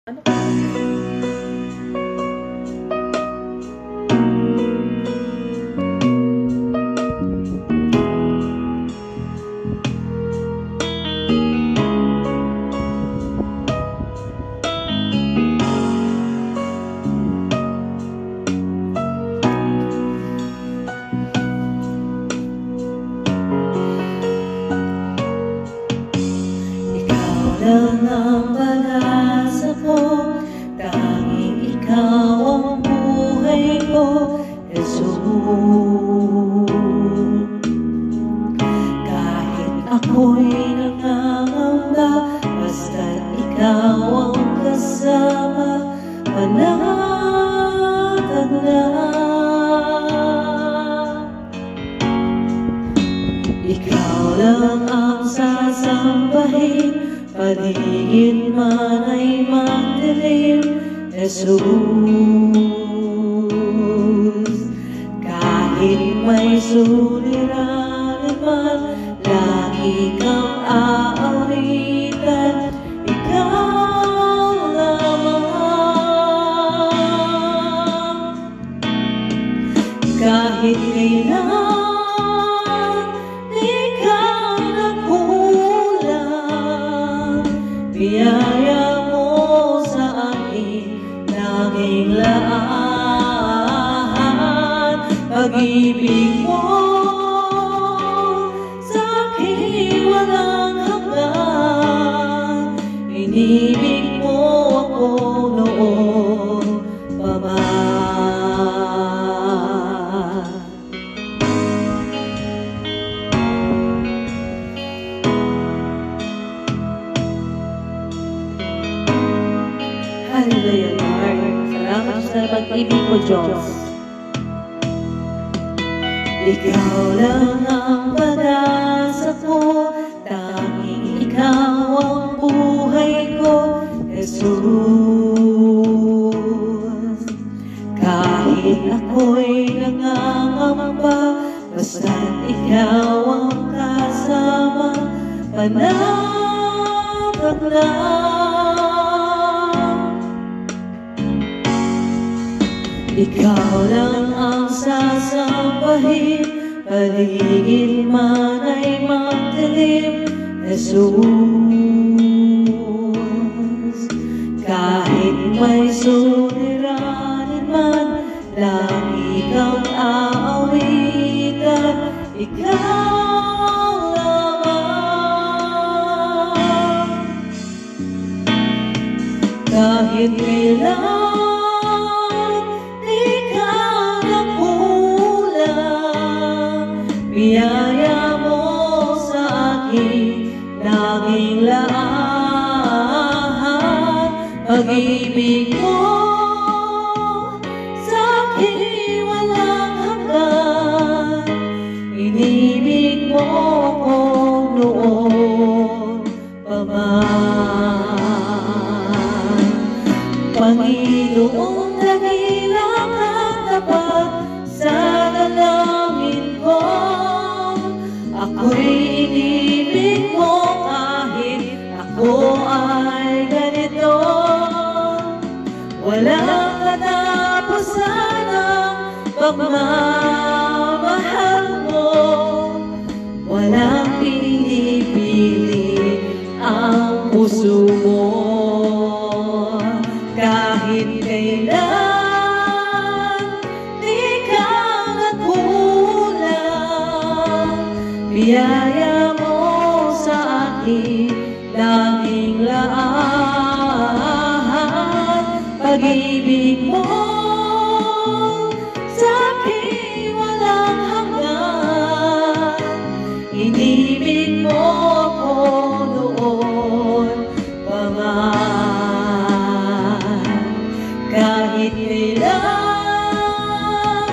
Ano ka? Lang ang pag-asa ko, tanging ikaw ang buhay ko, Jesus. Kahit ako'y nangangamba, basta't ikaw ang kasama, panatag na. Ikaw lang ang sasambahin, paligid man ay magdilim, Jesus. Kahit may suliranin man, lagi kang aawritan, ikaw lamang. Kahit kailan biyaya mo sa akin, laging laan. Pag-ibig mo sa akin walang hanggan. Inibig mo ako noon pa man. Hallelujah, Lord. Salamat sa pag-ibig mo, Diyos. Ikaw lang ang pag-asa ko, tanging ikaw ang buhay ko, Jesus. Kahit ako'y nangangamba, basta't ikaw ang kasama, panatag lang. Ikaw lang ang sasambahin, paligid man ay magdilim, Jesus. Kahit may suliranin man, lagi kang aawitan, ikaw lamang. Kahit kailan biyaya mo sa akin, laging laan. Pag-ibig mo sa akin walang hanggan. Inibig mo ako noon pa man. Panginoon, dakila kang tapat sa dalangin ko. Ako'y inibig mo kahit ako ay ganito. Walang katapusan ang pagmamahal mo. Walang pinipili ang puso mo. Kahit kailan di ka nagkulang, biyaya mo sa akin, laging laan. Pag-ibig mo sa akin walang hanggan. Inibig mo ako noon pa man. Kahit kailan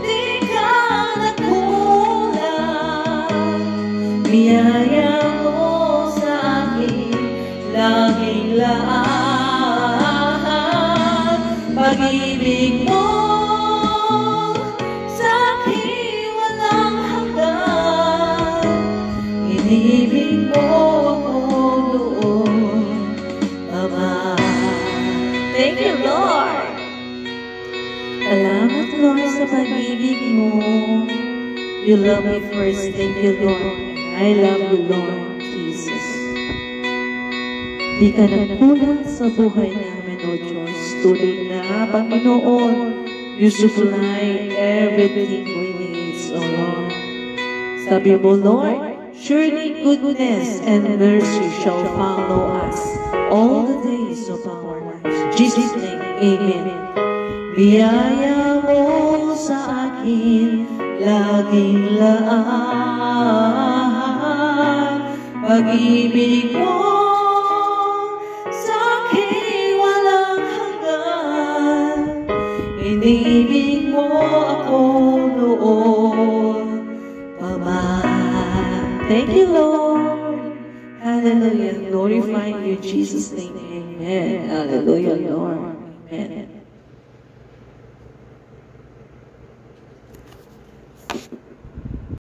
di ka nagkulang, biyaya mo sa akin, laging laan. Pag-ibig mo sa akin walang hanggan. Inibig mo ako noon pa man. Thank you, Lord. Salamat, Lord, sa pag-ibig mo. You love me first. Thank you, Lord. I love you, Lord Jesus. Di ka nagkulang sa buhay namin, O Diyos. Tuloy na, Panginoon, you supply everything we need, O Lord. Sabi mo, Lord, surely goodness and mercy shall follow us all the days of our lives. Jesus' name, amen. Biyaya mo sa akin, laging laan. Pag-ibig mo sa akin walang hanggan. Inibig mo ako noon pa man. Thank you, Lord. Hallelujah. Glorify you, Jesus' name. Amen. Hallelujah, Lord. Amen.